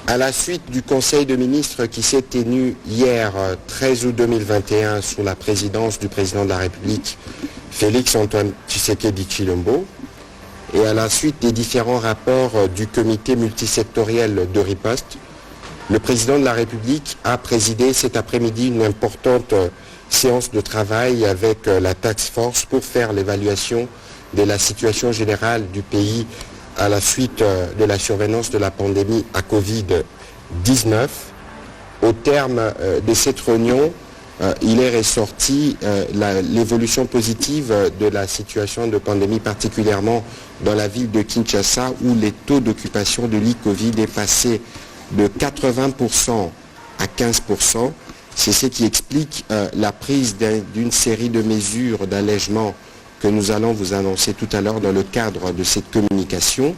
À la suite du Conseil de ministres qui s'est tenu hier, 13 août 2021, sous la présidence du président de la République, Félix-Antoine Tshisekedi Tshilombo, et à la suite des différents rapports du comité multisectoriel de riposte, le président de la République a présidé cet après-midi une importante séance de travail avec la Task Force pour faire l'évaluation de la situation générale du pays à la suite de la survenance de la pandémie à Covid-19. Au terme de cette réunion, il est ressorti l'évolution positive de la situation de pandémie, particulièrement dans la ville de Kinshasa, où les taux d'occupation de lits Covid est passé de 80% à 15%. C'est ce qui explique la prise d'une série de mesures d'allègement que nous allons vous annoncer tout à l'heure dans le cadre de cette communication.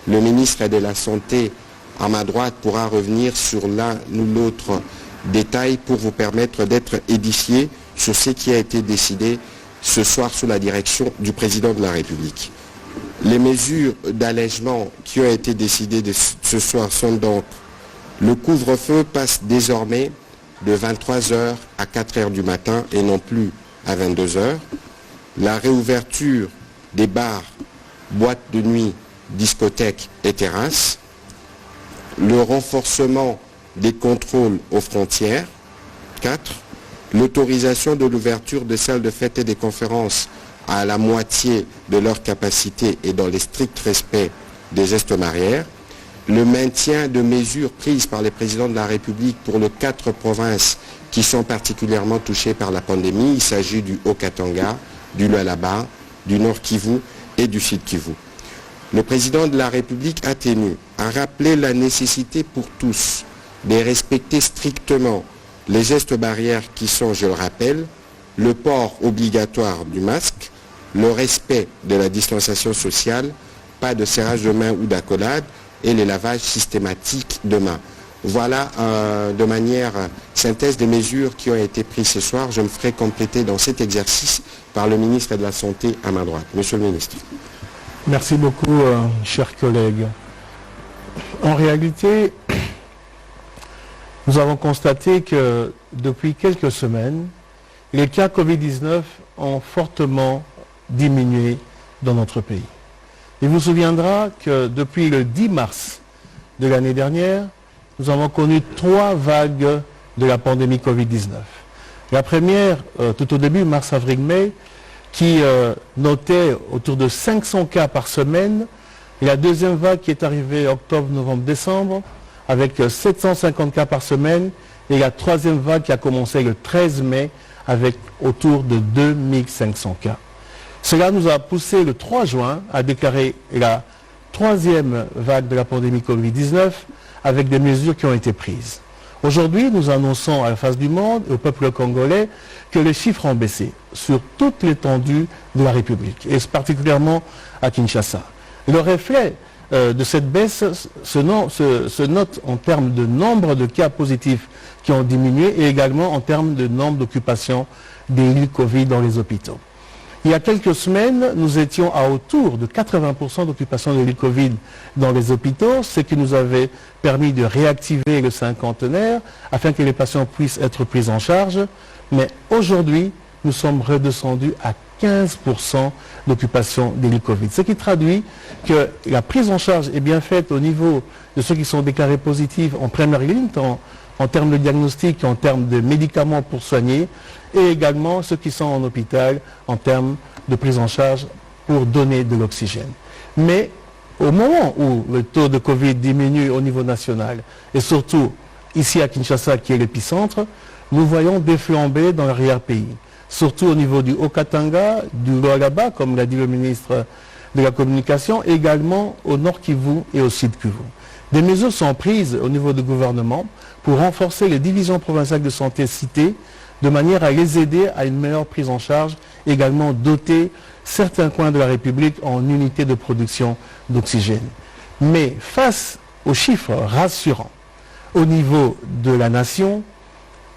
Le ministre de la Santé, à ma droite, pourra revenir sur l'un ou l'autre détail pour vous permettre d'être édifié sur ce qui a été décidé ce soir sous la direction du président de la République. Les mesures d'allègement qui ont été décidées ce soir sont donc: le couvre-feu passe désormais de 23h à 4h du matin et non plus à 22h. La réouverture des bars, boîtes de nuit, discothèques et terrasses. Le renforcement des contrôles aux frontières. 4. L'autorisation de l'ouverture des salles de fête et des conférences à la moitié de leur capacité et dans les stricts respects des gestes barrières. Le maintien de mesures prises par les présidents de la République pour les 4 provinces qui sont particulièrement touchées par la pandémie. Il s'agit du Haut-Katanga, du Lualaba, du Nord Kivu et du Sud Kivu. Le président de la République a tenu à rappeler la nécessité pour tous de respecter strictement les gestes barrières qui sont, je le rappelle, le port obligatoire du masque, le respect de la distanciation sociale, pas de serrage de main ou d'accolade et les lavages systématiques de mains. Voilà de manière synthèse des mesures qui ont été prises ce soir. Je me ferai compléter dans cet exercice par le ministre de la Santé à ma droite. Monsieur le ministre. Merci beaucoup, chers collègues. En réalité, nous avons constaté que depuis quelques semaines, les cas Covid-19 ont fortement diminué dans notre pays. Il vous souviendra que depuis le 10 mars de l'année dernière, nous avons connu 3 vagues de la pandémie Covid-19. La première, tout au début, mars, avril, mai, qui notait autour de 500 cas par semaine. Et la deuxième vague qui est arrivée octobre, novembre, décembre, avec 750 cas par semaine. Et la troisième vague qui a commencé le 13 mai, avec autour de 2500 cas. Cela nous a poussé le 3 juin à déclarer la 3e vague de la pandémie Covid-19 avec des mesures qui ont été prises. Aujourd'hui, nous annonçons à la face du monde et au peuple congolais que les chiffres ont baissé sur toute l'étendue de la République, et particulièrement à Kinshasa. Le reflet de cette baisse se note en termes de nombre de cas positifs qui ont diminué et également en termes de nombre d'occupations des lits Covid dans les hôpitaux. Il y a quelques semaines, nous étions à autour de 80% d'occupation de lits Covid dans les hôpitaux, ce qui nous avait permis de réactiver le cinquantenaire afin que les patients puissent être pris en charge. Mais aujourd'hui, nous sommes redescendus à 15% d'occupation des lits Covid. Ce qui traduit que la prise en charge est bien faite au niveau de ceux qui sont déclarés positifs en première ligne, en termes de diagnostic, en termes de médicaments pour soigner, et également ceux qui sont en hôpital en termes de prise en charge pour donner de l'oxygène. Mais au moment où le taux de Covid diminue au niveau national, et surtout ici à Kinshasa qui est l'épicentre, nous voyons déflamber dans l'arrière-pays, surtout au niveau du Haut-Katanga, du Lualaba, comme l'a dit le ministre de la Communication, également au Nord Kivu et au Sud Kivu. Des mesures sont prises au niveau du gouvernement pour renforcer les divisions provinciales de santé citées, de manière à les aider à une meilleure prise en charge, également doter certains coins de la République en unités de production d'oxygène. Mais face aux chiffres rassurants au niveau de la nation,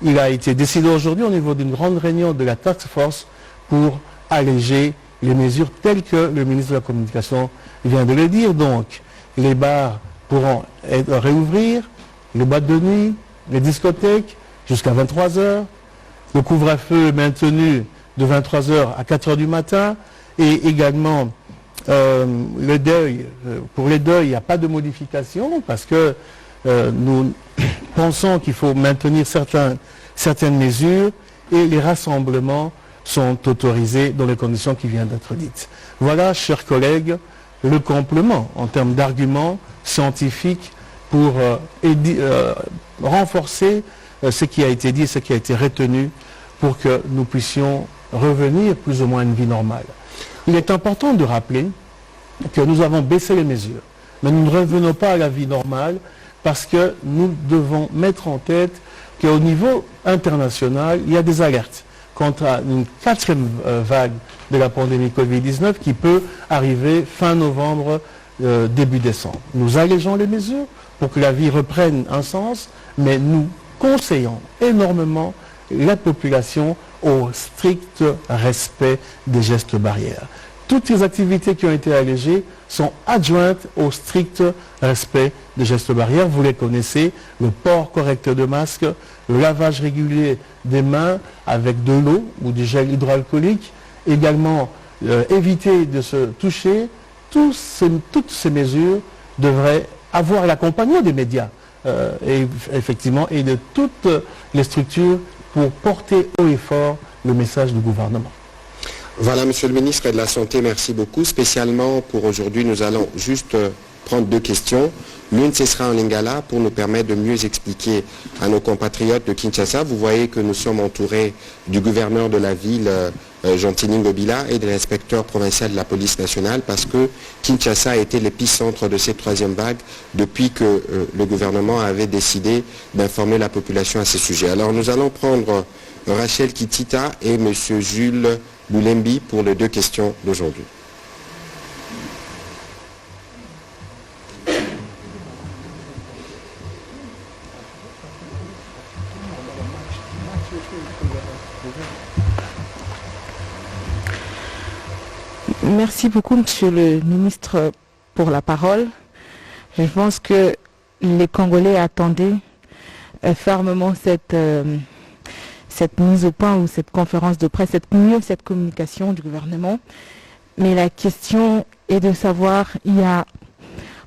il a été décidé aujourd'hui au niveau d'une grande réunion de la Task Force pour alléger les mesures telles que le ministre de la Communication vient de le dire. Donc, les bars pourront réouvrir, les boîtes de nuit, les discothèques, jusqu'à 23h. Le couvre-feu est maintenu de 23h à 4h du matin. Et également, le deuil, pour les deuils, il n'y a pas de modification parce que nous pensons qu'il faut maintenir certaines mesures et les rassemblements sont autorisés dans les conditions qui viennent d'être dites. Voilà, chers collègues, le complément en termes d'arguments scientifiques pour renforcer ce qui a été dit, ce qui a été retenu pour que nous puissions revenir plus ou moins à une vie normale. Il est important de rappeler que nous avons baissé les mesures, mais nous ne revenons pas à la vie normale parce que nous devons mettre en tête qu'au niveau international, il y a des alertes quant à une 4e vague de la pandémie Covid-19 qui peut arriver fin novembre, début décembre. Nous allégeons les mesures pour que la vie reprenne un sens, mais nous conseillons énormément la population au strict respect des gestes barrières. Toutes les activités qui ont été allégées sont adjointes au strict respect des gestes barrières. Vous les connaissez, le port correct de masque, le lavage régulier des mains avec de l'eau ou du gel hydroalcoolique, également éviter de se toucher. Toutes ces mesures devraient avoir l'accompagnement des médias et effectivement et de toutes les structures pour porter haut et fort le message du gouvernement. Voilà, Monsieur le ministre de la Santé, merci beaucoup. Spécialement pour aujourd'hui, nous allons juste prendre 2 questions. L'une, ce sera en lingala pour nous permettre de mieux expliquer à nos compatriotes de Kinshasa. Vous voyez que nous sommes entourés du gouverneur de la ville, Gentini Ngobila, et de l'inspecteur provincial de la police nationale parce que Kinshasa a été l'épicentre de cette 3e vague depuis que le gouvernement avait décidé d'informer la population à ce sujet. Alors nous allons prendre Rachel Kitita et M. Jules Boulembi pour les 2 questions d'aujourd'hui. Merci beaucoup, Monsieur le ministre, pour la parole. Je pense que les Congolais attendaient fermement cette mise au point ou cette conférence de presse, cette communication du gouvernement. Mais la question est de savoir, il y a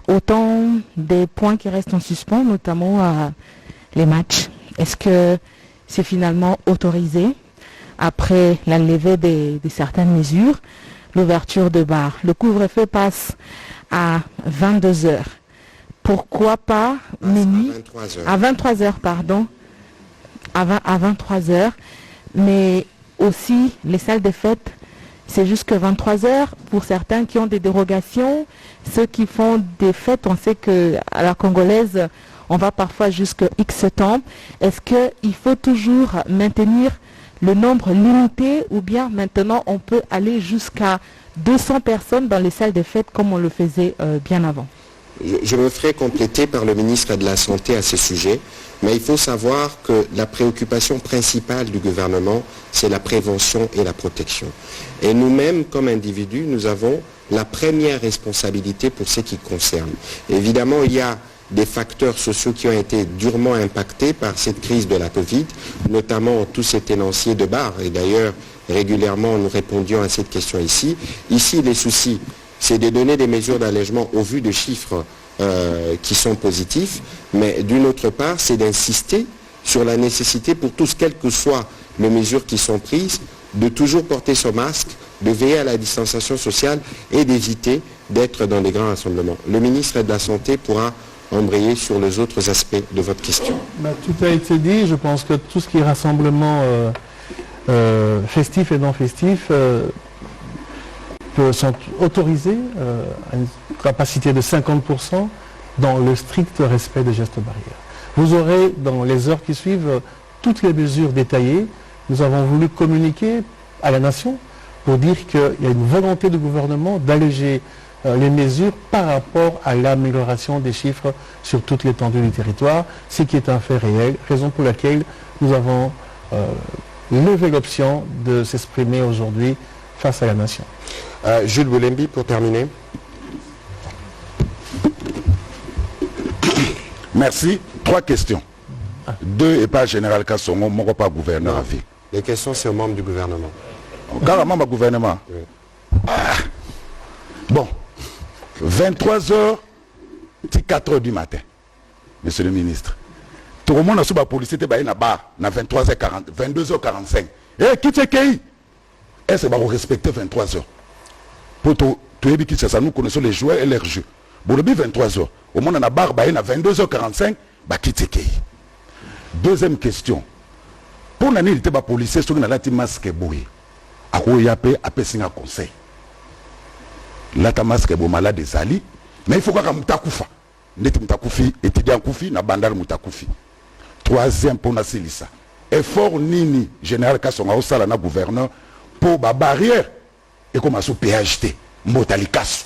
autant des points qui restent en suspens, notamment les matchs. Est-ce que c'est finalement autorisé après la levée de certaines mesures? L'ouverture de bars. Le couvre-feu passe à 22h. Pourquoi pas minuit? À 23h, pardon. À 23h. Mais aussi, les salles de fête, c'est jusque 23h. Pour certains qui ont des dérogations, ceux qui font des fêtes, on sait qu'à la congolaise, on va parfois jusqu'à X temps. Est-ce qu'il faut toujours maintenir le nombre limité ou bien maintenant on peut aller jusqu'à 200 personnes dans les salles de fête comme on le faisait bien avant? Je me ferai compléter par le ministre de la Santé à ce sujet, mais il faut savoir que la préoccupation principale du gouvernement, c'est la prévention et la protection. Et nous-mêmes, comme individus, nous avons la première responsabilité pour ce qui concerne. Évidemment, il y a des facteurs sociaux qui ont été durement impactés par cette crise de la Covid, notamment tous ces tenanciers de bars. Et d'ailleurs, régulièrement, nous répondions à cette question ici. Ici, les soucis, c'est de donner des mesures d'allègement au vu de chiffres qui sont positifs, mais d'une autre part, c'est d'insister sur la nécessité pour tous, quelles que soient les mesures qui sont prises, de toujours porter son masque, de veiller à la distanciation sociale et d'éviter d'être dans des grands rassemblements. Le ministre de la Santé pourra embrayer sur les autres aspects de votre question. Tout a été dit. Je pense que tout ce qui est rassemblement festif et non festif sont autorisés à une capacité de 50% dans le strict respect des gestes barrières. Vous aurez dans les heures qui suivent toutes les mesures détaillées. Nous avons voulu communiquer à la nation pour dire qu'il y a une volonté du gouvernement d'alléger les mesures par rapport à l'amélioration des chiffres sur toute l'étendue du territoire, ce qui est un fait réel, raison pour laquelle nous avons levé l'option de s'exprimer aujourd'hui face à la nation. Jules Boulembi, pour terminer. Merci. 3 questions. 2 et pas général Kassongo, mon pas gouverneur à vie. Les questions, c'est aux membres du gouvernement. Carrément, ma gouvernement. Oui. Ah. Bon. 23h, 4h du matin. Monsieur le ministre. Tout le monde a sous la police, c'était na 23h40, 22h45. Eh, qui c'est qui? Est-ce que vous respectez 23h? Pour tout ça, nous connaissons les joueurs et leurs jeux. Bon, le 23h. Au monde, on a barre, na 22h45, qui c'est qui? Deuxième question. Pour l'année, il était policier, sur la masque bouille. À quoi il y a un conseil. Là, ta masque est malade des ali, mais il faut que Moutakoufa. N'était Moutakoufi, étudiant Koufi, na bandal Moutakoufi. Troisième pour Nassilissa. Effort Nini, général Kassonga, au salana gouverneur, pour la barrière, et comme à sous PHT, Motalikasu.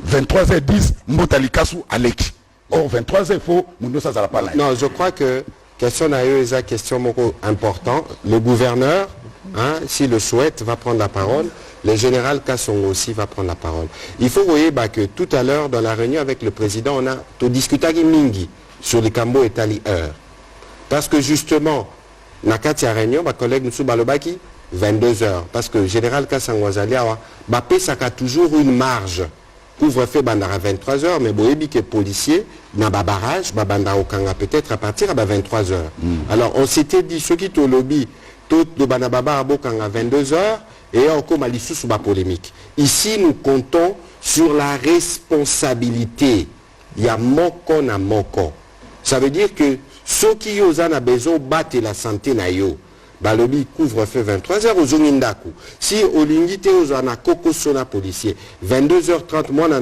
23h10, Motalikasu à l'équipe. Or, 23h, il faut, Mounoussa Zalapala. Non, je crois que, question à eux, est une question importante. Le gouverneur, s'il le souhaite, va prendre la parole. Le général Kassongo aussi va prendre la parole. Il faut voir que tout à l'heure, dans la réunion avec le président, on a tout discuté avec Mingi sur les Cambo et Tali Heure. Parce que justement, Nakatia réunion, ma collègue Moussou Balobaki, 22h. Parce que le général Kassongo Zaliawa, ça a toujours une marge. Couvre-feu à 23h, mais boébi que policier, n'a pas barrage, peut-être à partir de 23h. Alors on s'était dit, ceux qui ont lobby, tout le banababa à 22h, et encore malissous sous la polémique. Ici, nous comptons sur la responsabilité. Il y a moko na moko. Ça veut dire que ceux qui ont besoin de battre la santé na yo, balobi couvre-feu 23h aux Zonindaku. Si au lingité aux ana koko sona policier, 22h30 moana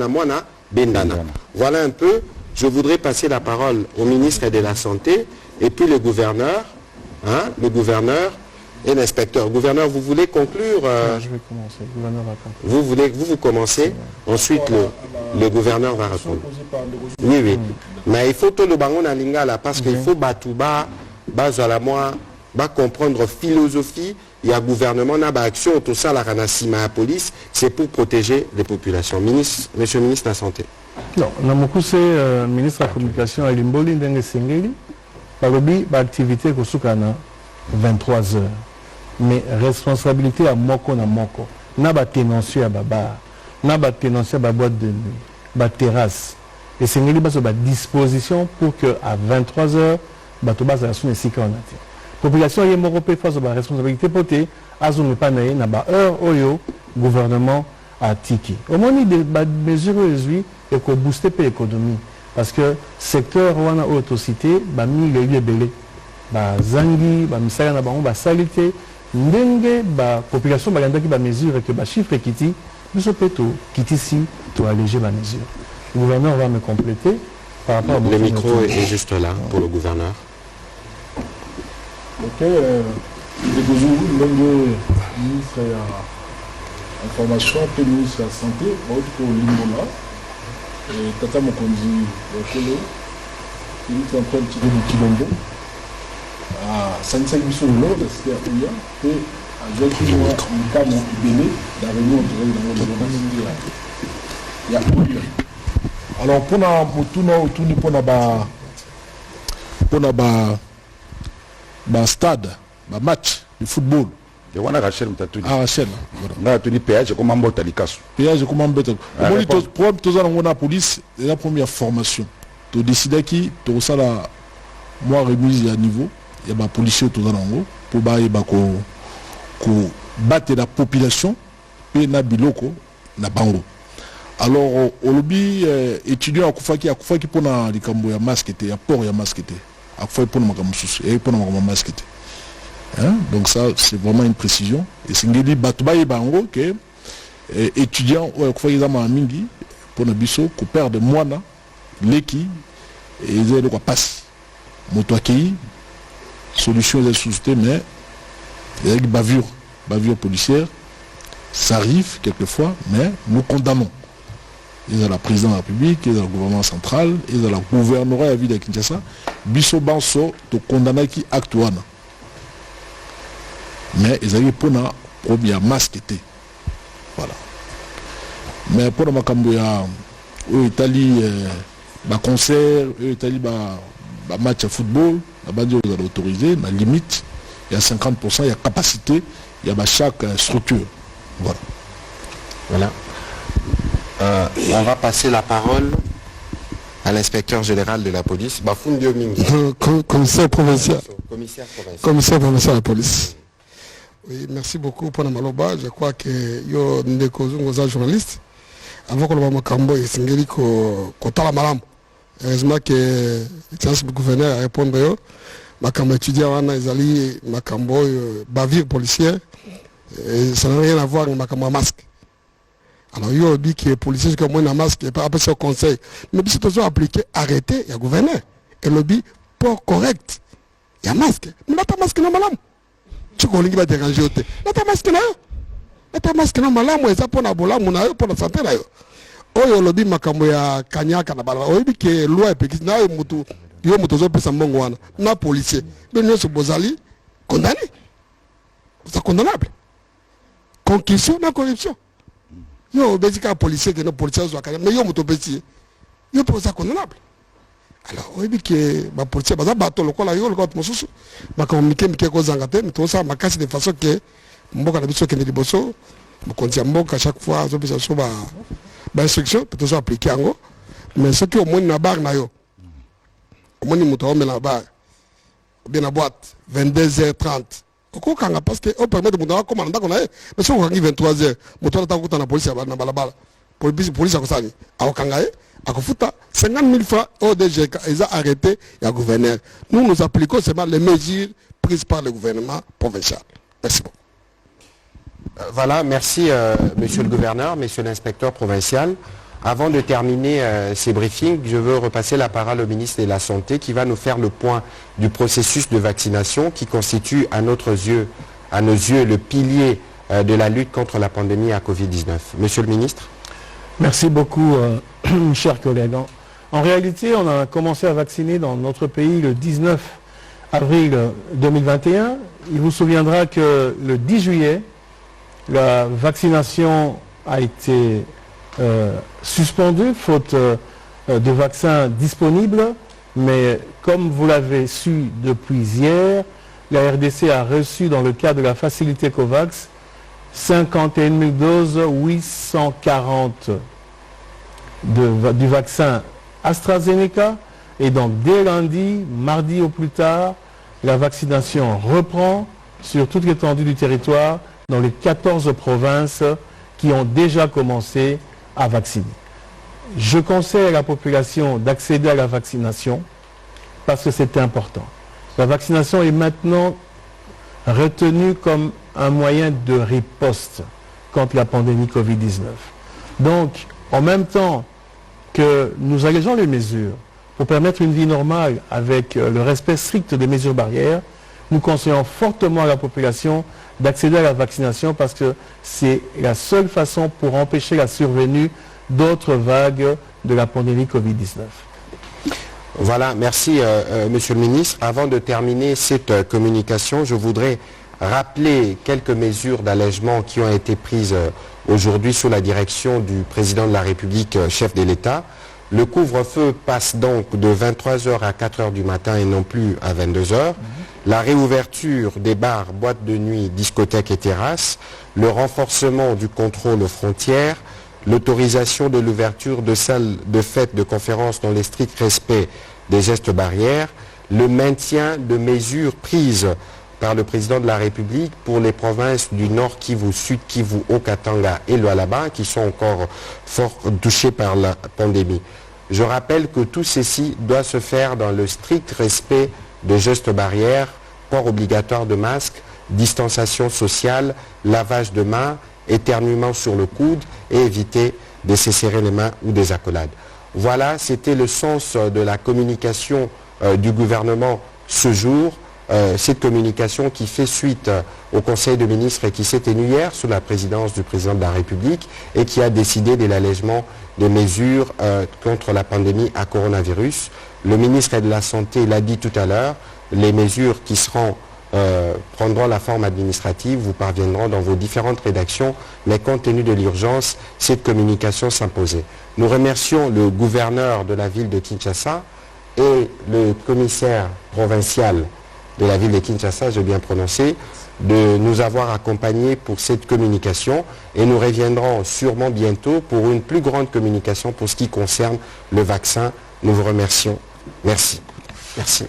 bendana. Voilà un peu. Je voudrais passer la parole au ministre de la Santé et puis le gouverneur, et l'inspecteur. Gouverneur, vous voulez conclure Je vais commencer. Le gouverneur va conclure. Vous commencez, ensuite le gouverneur va répondre. Oui. Mais il faut tout le bangon à lingala parce qu'il faut batouba, comprendre philosophie, il y a gouvernement, il y a action, tout ça, la ranasima à police, c'est pour protéger les populations. Monsieur le ministre de la Santé. Non, Namoku, c'est ministre de la Communication à Limboli, Ndenge Sengeli, Balobi, activité que soukana 23h. Mais responsabilité à moko na moko. Na ba ténoncer à baba, na ba ténoncer à boîte de nuit, ba terrasse. Et Sengeli bas ba disposition pour que à 23h, ba to bas la sone sika on a. Population y moko pe face à responsabilité poté, azumi pa na ba heure oyo gouvernement a tiki. Au moins des mesures aujourd'hui et qu'on booster l'économie parce que secteur wana autocité ba mi le belé ba zangi ba misala na bango ba salité ndenge ba population ba yandaki ba mesure que ba chiffre kiti biso peto kiti si to alléger ba mesure. Le gouverneur va me compléter par rapport à le micro est juste là pour le gouverneur. Ok, le ministre de l'information, le ministre de la santé, pour l'Imola, et Tata Mokonzi, il est en train de tirer le Kilombo, à 55 missions de l'ordre, c'était à Ouya, et à Zéki, un cas Ibélé, la réunion dans le il y a Ouya. Alors, pour un stade, un match de football. Et on a Rachel Mtatoudi. Ah, Rachel. On a tenu péage comme un bota likasu. Péage comme un bota. Pour la police, c'est la première formation. Tu décides qui, tu as la moi remise à niveau, il y a des policiers tout dans l'angle pour battre la population et na biloko na bango. Alors au lobby étudiant à Koufaki pour na likambo ya masque ya port ya masque à Koufaki pour na makamususu et pour na masque. Donc ça c'est vraiment une précision et singeli batuba bango que étudiant au Koufaki za mingi pour na biso ko perdre mwana leki et ils ont quoi passe moto akei solution de société mais avec bavure policière ça arrive quelquefois mais nous condamnons. Ils ont la présidence de la République, ils ont le gouvernement central, ils ont la gouvernorat à la ville de Kinshasa. Biso Banso, tu condamnes qui acte. Mais ils ont pour la première masque. Voilà. Mais pour le Makambo, il y a Italie, concert, Italie, match à football, vous allez autoriser, la limite, il y a 50%, il y a capacité, il y a chaque structure. Voilà. Voilà. On va passer la parole à l'inspecteur général de la police, Bafundio Mingi. Commissaire provincial. Commissaire provincial. Commissaire provincial de la police. Oui, merci beaucoup pour la maloba. Je crois que yo ndeko journaliste. Avant que le Makambo et Singeli Kotala Malam. Heureusement que le gouverneur a répondu. Makambo étudiant Wana Izali, Makambo bavire policier. Ça n'a rien à voir avec Makambo masque. Alors, il y a dit que les policiers qui ont un masque, et pas après ce conseil. Mais si tu as appliqué, arrêtez, il y a gouverneur. Et le dit, port correct. Il y a masque. Mais là, ta masque n'est pas malade. Tu connais qui va déranger. Là, ta masque n'est pas là. Ta masque n'est pas malade. Et ça, pour la bola, pour la santé. Oh, il y a dit, Makambo ya Kanya, Kanabala. Oh, il dit que loi est péquiste. Là, il y a un peu de monde. Na policier. Mais nous, ce Bozali, condamné. C'est condamnable. Conquisition, non corruption. Yo, basically, policier que nos policiers sont mais yo, moto petit, yo, pour ça condamnable. Alors, on dit que les policiers, bah, bateau, le quoi, yo, le quoi, mon sous, bah, communiquer, mais quelque chose en gâté, mais tout ça, ma casse de façon que, mon a l'habitude qu'il y a des bosso, mon conseil, mon à chaque fois, je peux sur ma instruction, peut être appliqué en gros, mais ce qui au moins n'a barre, yo, au moins, il m'a mis la barre, bien la boîte, 22h30. Parce que on permet de nous commander qu'on a mais si on arrive 23h moto na la police na balabala police a kosani a kangaye a kofuta 50 000 francs ODG ils ont arrêté le gouverneur. Nous appliquons seulement les mesures prises par le gouvernement provincial. Merci beaucoup. Voilà, merci monsieur le gouverneur, monsieur l'inspecteur provincial. Avant de terminer ces briefings, je veux repasser la parole au ministre de la Santé qui va nous faire le point du processus de vaccination qui constitue à nos yeux le pilier de la lutte contre la pandémie à Covid-19. Monsieur le ministre. Merci beaucoup, chers collègues. En réalité, on a commencé à vacciner dans notre pays le 19 avril 2021. Il vous souviendra que le 10 juillet, la vaccination a été suspendu faute de vaccins disponibles, mais comme vous l'avez su depuis hier, la RDC a reçu dans le cadre de la facilité COVAX 51 000 doses, 840 du vaccin AstraZeneca, et donc dès lundi, mardi au plus tard, la vaccination reprend sur toute l'étendue du territoire dans les 14 provinces qui ont déjà commencé à vacciner. Je conseille à la population d'accéder à la vaccination parce que c'est important. La vaccination est maintenant retenue comme un moyen de riposte contre la pandémie Covid-19. Donc, en même temps que nous allégeons les mesures pour permettre une vie normale avec le respect strict des mesures barrières, nous conseillons fortement à la population d'accéder à la vaccination parce que c'est la seule façon pour empêcher la survenue d'autres vagues de la pandémie Covid-19. Voilà, merci monsieur le ministre. Avant de terminer cette communication, je voudrais rappeler quelques mesures d'allègement qui ont été prises aujourd'hui sous la direction du président de la République, chef de l'État. Le couvre-feu passe donc de 23h à 4h du matin et non plus à 22h. La réouverture des bars, boîtes de nuit, discothèques et terrasses, le renforcement du contrôle aux frontières, l'autorisation de l'ouverture de salles de fêtes, de conférences dans les stricts respect des gestes barrières, le maintien de mesures prises par le président de la République pour les provinces du Nord Kivu, Sud Kivu, Haut-Katanga et Lualaba qui sont encore fort touchées par la pandémie. Je rappelle que tout ceci doit se faire dans le strict respect des gestes barrières, port obligatoire de masque, distanciation sociale, lavage de mains, éternuement sur le coude et éviter de se serrer les mains ou des accolades. Voilà, c'était le sens de la communication du gouvernement ce jour. Cette communication qui fait suite au Conseil de ministres et qui s'est tenu hier sous la présidence du président de la République et qui a décidé de l'allègement des mesures contre la pandémie à coronavirus. Le ministre de la Santé l'a dit tout à l'heure, les mesures qui prendront la forme administrative, vous parviendront dans vos différentes rédactions, mais compte tenu de l'urgence, cette communication s'imposait. Nous remercions le gouverneur de la ville de Kinshasa, et le commissaire provincial de la ville de Kinshasa, j'ai bien prononcé, de nous avoir accompagnés pour cette communication et nous reviendrons sûrement bientôt pour une plus grande communication pour ce qui concerne le vaccin. Nous vous remercions. Merci. Merci.